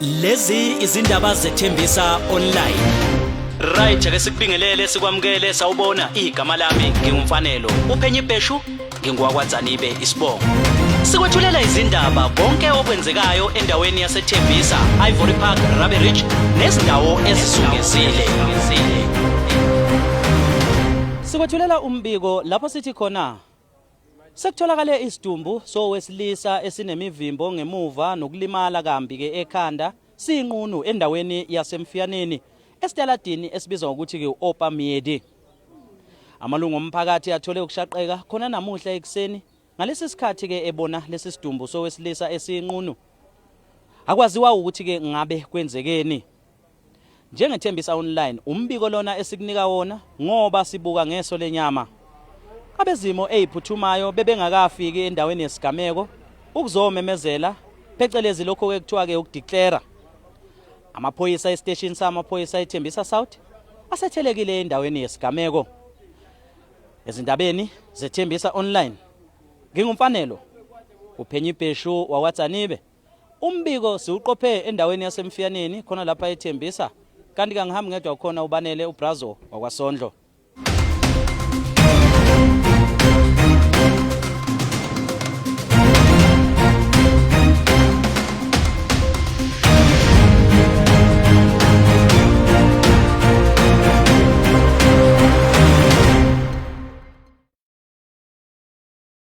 Lezi izindaba zethembisa online. Right ake sikubingelele sikwamukele sawubona igama lami ngingumfanelo uphenye ibheshu ngingwakwaZanibe isibongo. Sikwethulela izindaba konke okwenzekayo endaweni yaseThembisa, Ivory Park, Rabe Ridge nezindawo ezisungezile. Sikwethulela umbiko lapho sithi khona sekutholakale isidumbu sowesilisa esinemivimbo ngemuva nokulimala kambi ke ekhanda siyinqunu endaweni yasemfiyaneni esitaladini esibizwa ngokuthi ke uOpamiyedi. Amalungu omphakathi athole ukushaqeka khona namuhla ekseni ngalesi sikhathi ke ebona lesi sidumbu sowesilisa esiyinqunu. Akwaziwa ukuthi ke ngabe kwenzekeni. NjengeThembisa Online umbiko lona esikunika wona ngoba sibuka ngeso lenyama. Abezimo eziphuthumayo bebengakafiki endaweni yesigameko ukuzomemezela phecelezi lokho ekuthiwa ke ukudeclare. Amaphoyisa estation samaphoyisa eThembisa South asethelekile endaweni yesigameko. Ezindabeni zeThembisa Online ngingumfanelo uphenye ibheshu wakwaZanibe. Umbiko siuqophe endaweni yasemfiyaneni khona lapha eThembisa kanti kangihambi ngedwa khona ubanele uBrazo wakwaSondlo.